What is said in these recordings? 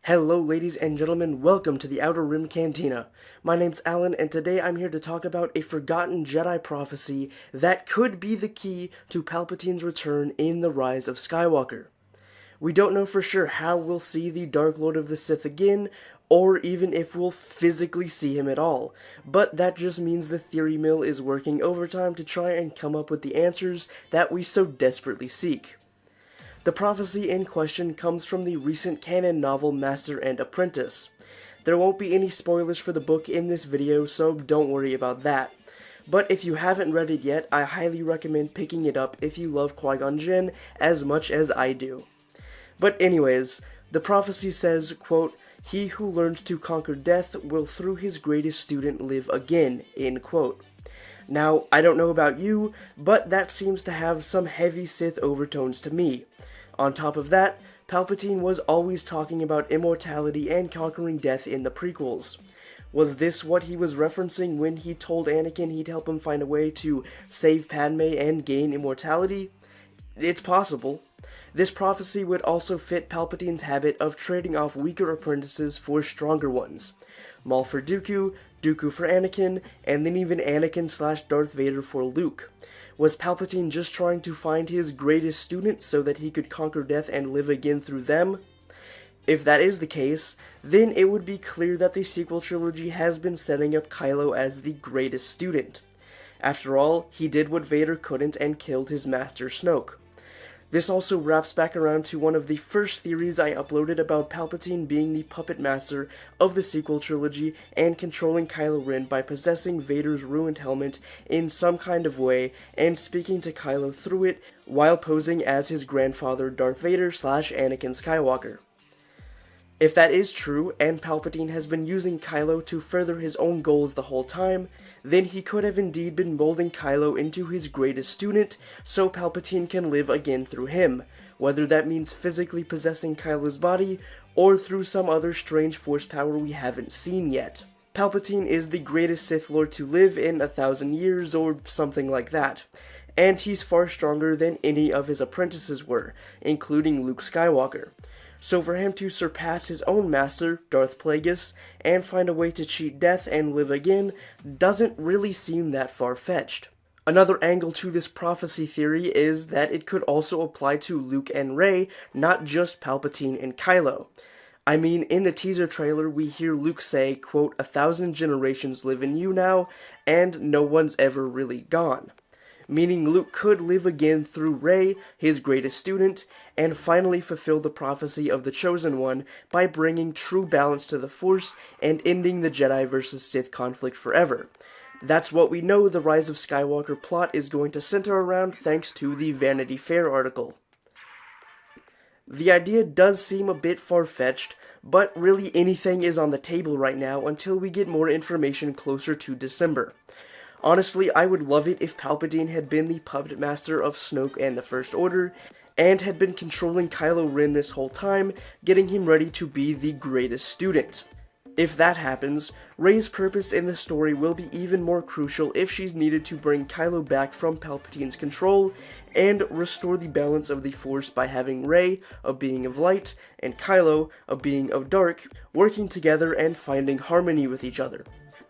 Hello ladies and gentlemen, welcome to the Outer Rim Cantina. My name's Alan and today I'm here to talk about a forgotten Jedi prophecy that could be the key to Palpatine's return in the Rise of Skywalker. We don't know for sure how we'll see the Dark Lord of the Sith again, or even if we'll physically see him at all, but that just means the theory mill is working overtime to try and come up with the answers that we so desperately seek. The prophecy in question comes from the recent canon novel Master and Apprentice. There won't be any spoilers for the book in this video, so don't worry about that. But if you haven't read it yet, I highly recommend picking it up if you love Qui-Gon Jinn as much as I do. But anyways, the prophecy says, quote, "He who learns to conquer death will through his greatest student live again," end quote. Now, I don't know about you, but that seems to have some heavy Sith overtones to me. On top of that, Palpatine was always talking about immortality and conquering death in the prequels. Was this what he was referencing when he told Anakin he'd help him find a way to save Padme and gain immortality? It's possible. This prophecy would also fit Palpatine's habit of trading off weaker apprentices for stronger ones. Maul for Dooku, Dooku for Anakin, and then even Anakin/Darth Vader for Luke. Was Palpatine just trying to find his greatest student so that he could conquer death and live again through them? If that is the case, then it would be clear that the sequel trilogy has been setting up Kylo as the greatest student. After all, he did what Vader couldn't and killed his master Snoke. This also wraps back around to one of the first theories I uploaded about Palpatine being the puppet master of the sequel trilogy and controlling Kylo Ren by possessing Vader's ruined helmet in some kind of way and speaking to Kylo through it while posing as his grandfather Darth Vader/Anakin Skywalker. If that is true, and Palpatine has been using Kylo to further his own goals the whole time, then he could have indeed been molding Kylo into his greatest student, so Palpatine can live again through him, whether that means physically possessing Kylo's body, or through some other strange force power we haven't seen yet. Palpatine is the greatest Sith Lord to live in 1,000 years, or something like that, and he's far stronger than any of his apprentices were, including Luke Skywalker. So for him to surpass his own master, Darth Plagueis, and find a way to cheat death and live again doesn't really seem that far-fetched. Another angle to this prophecy theory is that it could also apply to Luke and Rey, not just Palpatine and Kylo. I mean, in the teaser trailer we hear Luke say, quote, "1,000 generations live in you now, and no one's ever really gone." Meaning Luke could live again through Rey, his greatest student, and finally fulfill the prophecy of the Chosen One by bringing true balance to the Force and ending the Jedi versus Sith conflict forever. That's what we know the Rise of Skywalker plot is going to center around thanks to the Vanity Fair article. The idea does seem a bit far-fetched, but really anything is on the table right now until we get more information closer to December. Honestly, I would love it if Palpatine had been the puppet master of Snoke and the First Order, and had been controlling Kylo Ren this whole time, getting him ready to be the greatest student. If that happens, Rey's purpose in the story will be even more crucial if she's needed to bring Kylo back from Palpatine's control, and restore the balance of the Force by having Rey, a being of light, and Kylo, a being of dark, working together and finding harmony with each other.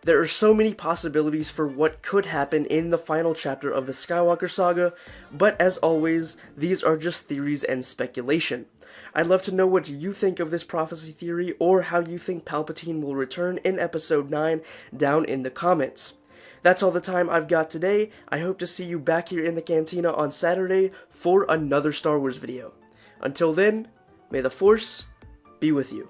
There are so many possibilities for what could happen in the final chapter of the Skywalker saga, but as always, these are just theories and speculation. I'd love to know what you think of this prophecy theory, or how you think Palpatine will return in Episode 9 down in the comments. That's all the time I've got today. I hope to see you back here in the Cantina on Saturday for another Star Wars video. Until then, may the Force be with you.